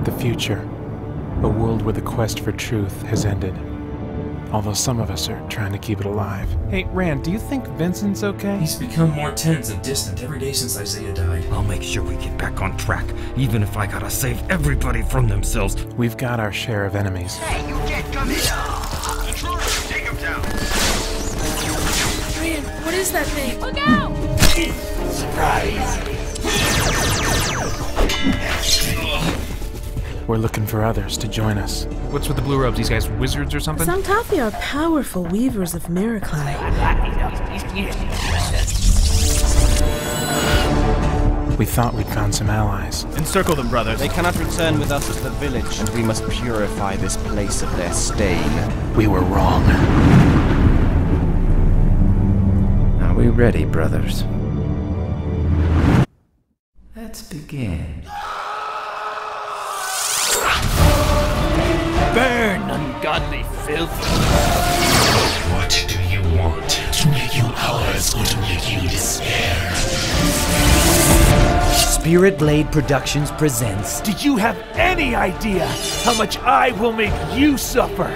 The future. A world where the quest for truth has ended. Although some of us are trying to keep it alive. Hey, Rand, do you think Vincent's okay? He's become more tense and distant every day since Isaiah died. I'll make sure we get back on track, even if I gotta save everybody from themselves. We've got our share of enemies. Hey, you can't come here! Intruder, take him down! Rand, what is that thing? Look out! Surprise! We're looking for others to join us. What's with the blue robes? These guys wizards or something? Xantafi are powerful weavers of miracli. We thought we'd found some allies. Encircle them, brother. They cannot return with us to the village, and we must purify this place of their stain. We were wrong. Are we ready, brothers? Let's begin. Burn, ungodly filth! What do you want? To make you ours or to make you despair? Spirit Blade Productions presents. Do you have any idea how much I will make you suffer?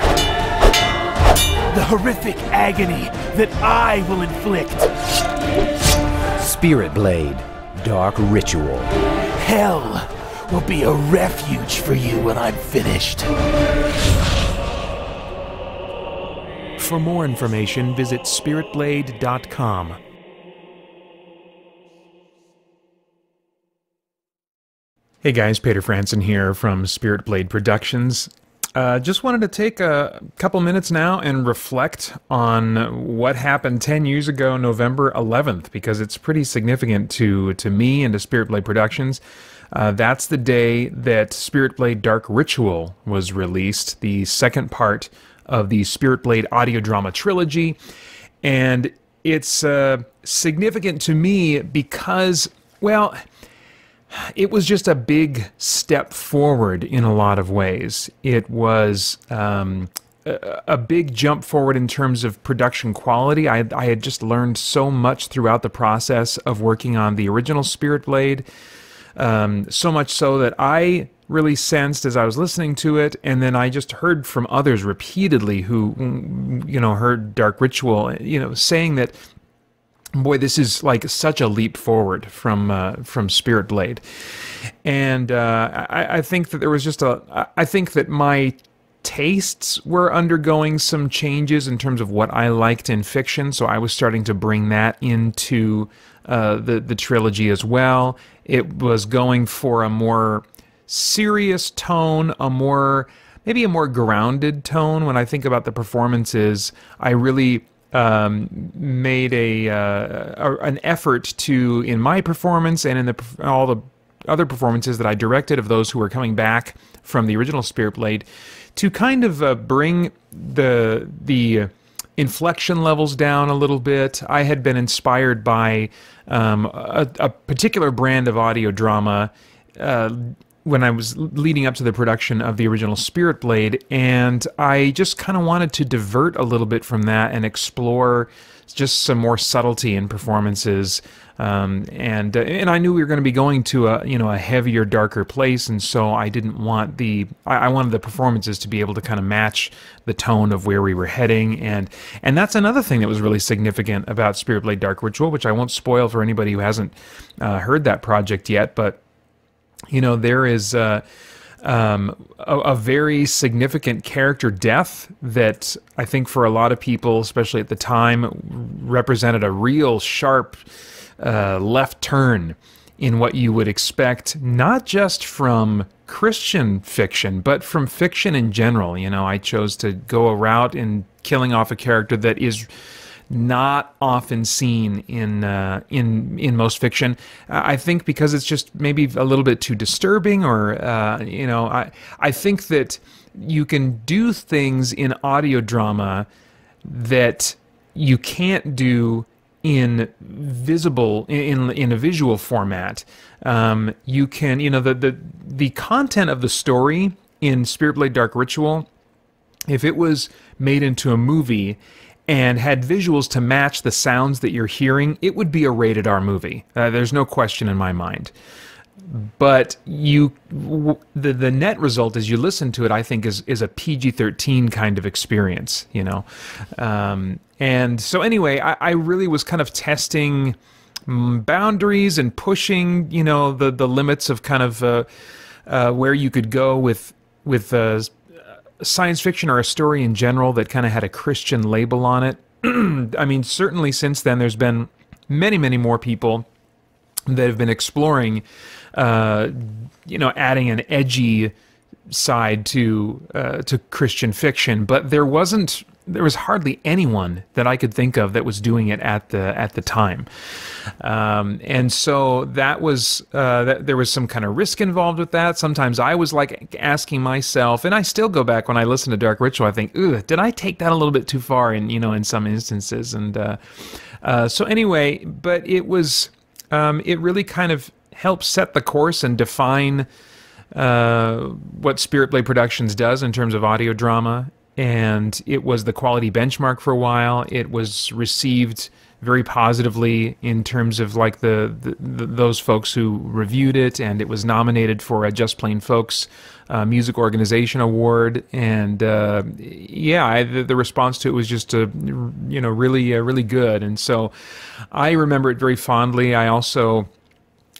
The horrific agony that I will inflict. Spirit Blade Dark Ritual. Hell will be a refuge for you when I'm finished. For more information, visit spiritblade.com. Hey guys, Peter Franson here from Spirit Blade Productions. Just wanted to take a couple minutes now and reflect on what happened 10 years ago, November 11th, because it's pretty significant to me and to Spirit Blade Productions. That's the day that Spirit Blade Dark Ritual was released, the second part of the Spirit Blade audio drama trilogy. And it's significant to me because, well, it was just a big step forward in a lot of ways. It was a big jump forward in terms of production quality. I had just learned so much throughout the process of working on the original Spirit Blade. So much so that I really sensed as I was listening to it, and then I just heard from others repeatedly who, heard Dark Ritual, saying that, boy, this is like such a leap forward from Spirit Blade. And I think that there was just I think that my tastes were undergoing some changes in terms of what I liked in fiction, so I was starting to bring that into the trilogy as well. It was going for a more serious tone, maybe a more grounded tone. When I think about the performances, I really made an effort to, in my performance and in all the other performances that I directed of those who were coming back from the original Spirit Blade, to kind of bring the inflection levels down a little bit. I had been inspired by a particular brand of audio drama when I was leading up to the production of the original Spirit Blade, and I just kind of wanted to divert a little bit from that and explore just some more subtlety in performances. And I knew we were going to be going to a heavier, darker place, and so I didn't want I wanted the performances to be able to kind of match the tone of where we were heading, and that's another thing that was really significant about Spirit Blade Dark Ritual, which I won't spoil for anybody who hasn't heard that project yet, but there is a very significant character death that I think for a lot of people, especially at the time, represented a real sharp left turn in what you would expect, not just from Christian fiction, but from fiction in general. I chose to go a route in killing off a character that is not often seen in most fiction. I think because it's just maybe a little bit too disturbing, or I think that you can do things in audio drama that you can't do in a visual format. You can, the content of the story in Spirit Blade Dark Ritual, if it was made into a movie and had visuals to match the sounds that you're hearing, it would be a rated R movie. There's no question in my mind. but the net result as you listen to it, I think, is a PG-13 kind of experience, you know. And so anyway, I really was kind of testing boundaries and pushing, you know, the limits of kind of where you could go with science fiction or a story in general that kind of had a Christian label on it. I mean, certainly since then, there's been many, many more people that have been exploring, you know, adding an edgy side to Christian fiction, but there was hardly anyone that I could think of that was doing it at the time, and so that was there was some kind of risk involved with that. Sometimes I was like asking myself, and I still go back when I listen to Dark Ritual, I think, "Ugh, did I take that a little bit too far?" In some instances, and so anyway, but it was it really kind of helped set the course and define what Spirit Blade Productions does in terms of audio drama. And it was the quality benchmark for a while. It was received very positively in terms of like those folks who reviewed it, and it was nominated for a Just Plain Folks Music Organization Award. And yeah, the response to it was just really good. And so I remember it very fondly. I also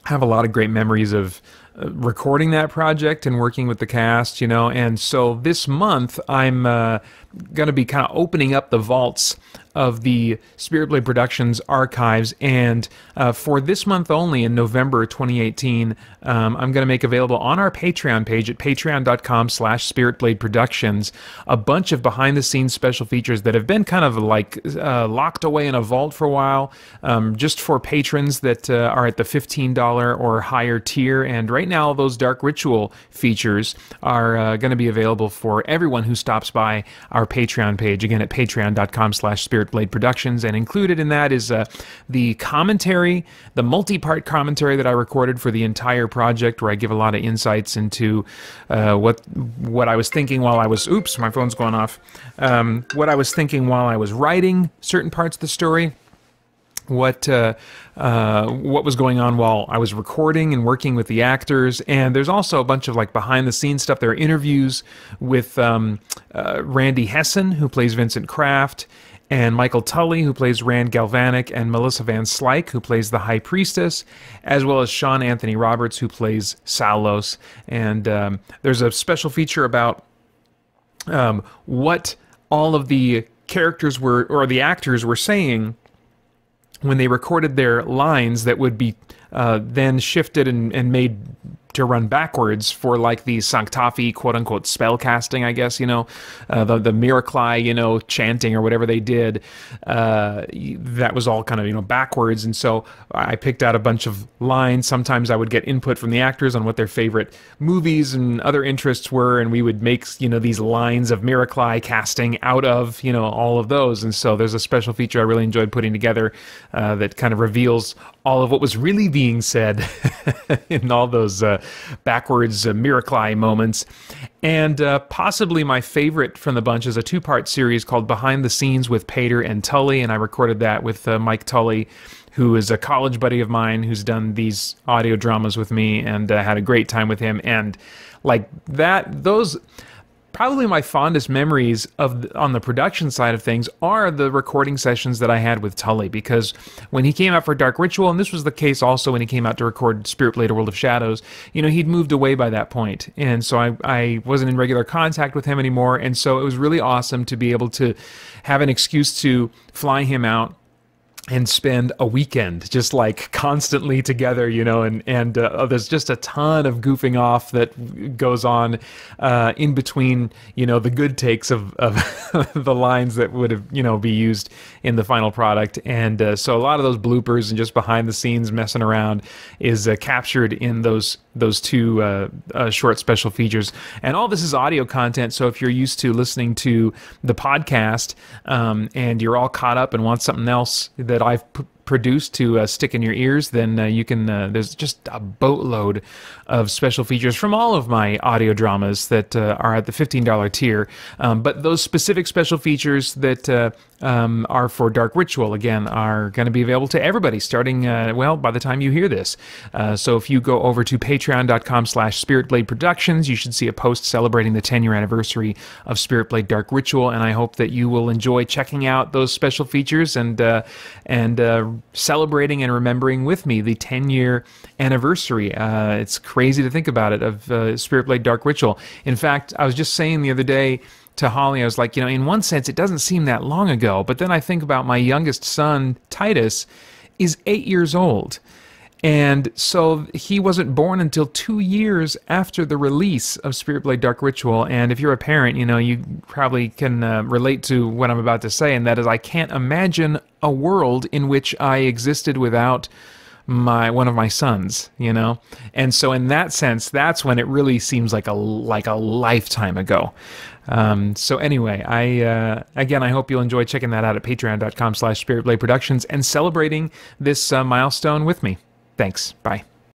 have a lot of great memories of recording that project and working with the cast, you know. And so this month I'm going to be kind of opening up the vaults of the Spirit Blade Productions archives, and for this month only, in November 2018, I'm going to make available on our Patreon page at patreon.com/spiritbladeproductions a bunch of behind-the-scenes special features that have been kind of like locked away in a vault for a while, just for patrons that are at the $15 or higher tier. And right now, those Dark Ritual features are going to be available for everyone who stops by our Patreon page, again at patreon.com/spiritbladeproductions. And included in that is the commentary, the multi-part commentary that I recorded for the entire project, where I give a lot of insights into what I was thinking while I was, oops, my phone's going off, what I was thinking while I was writing certain parts of the story, what was going on while I was recording and working with the actors. And there's also a bunch of like behind the scenes stuff. There are interviews with Randy Hessen, who plays Vincent Kraft, and Michael Tully, who plays Rand Galvanic, and Melissa Van Slyke, who plays the High Priestess, as well as Sean Anthony Roberts, who plays Salos. And there's a special feature about what all of the characters were, or the actors were saying when they recorded their lines that would be then shifted and made to run backwards for like the Sanctafi quote-unquote spell casting, I guess, you know, the Miracli, you know, chanting or whatever they did, that was all kind of, you know, backwards. And so I picked out a bunch of lines. Sometimes I would get input from the actors on what their favorite movies and other interests were, and we would make, you know, these lines of Miracli casting out of, you know, all of those. And so there's a special feature I really enjoyed putting together that kind of reveals all of what was really being said in all those backwards Miracli moments. And possibly my favorite from the bunch is a two-part series called Behind the Scenes with Pater and Tully, and I recorded that with Mike Tully, who is a college buddy of mine who's done these audio dramas with me, and had a great time with him. And like that, those... Probably my fondest memories on the production side of things are the recording sessions that I had with Tully, because when he came out for Dark Ritual, and this was the case also when he came out to record Spirit Blade: A World of Shadows, you know, he'd moved away by that point, and so I wasn't in regular contact with him anymore, and so it was really awesome to be able to have an excuse to fly him out and spend a weekend just like constantly together, you know, and there's just a ton of goofing off that goes on in between, you know, the good takes of the lines that would have, you know, be used in the final product. And so a lot of those bloopers and just behind the scenes messing around is captured in those two short special features. And all this is audio content, so if you're used to listening to the podcast and you're all caught up and want something else that I've produced to stick in your ears, then you can. There's just a boatload of special features from all of my audio dramas that are at the $15 tier. But those specific special features that are for Dark Ritual, again, are going to be available to everybody starting, by the time you hear this. So if you go over to patreon.com/SpiritBlade Productions, you should see a post celebrating the 10-year anniversary of Spirit Blade Dark Ritual, and I hope that you will enjoy checking out those special features and celebrating and remembering with me the 10-year anniversary. It's crazy to think about it, of Spirit Blade Dark Ritual. In fact, I was just saying the other day to Holly, I was like, in one sense, it doesn't seem that long ago, but then I think about my youngest son, Titus, is 8 years old. And so he wasn't born until 2 years after the release of Spirit Blade Dark Ritual. And if you're a parent, you probably can relate to what I'm about to say, and that is, I can't imagine a world in which I existed without one of my sons, And so in that sense, that's when it really seems like a lifetime ago. So anyway, I hope you'll enjoy checking that out at patreon.com/SpiritBlade Productions and celebrating this milestone with me. Thanks. Bye.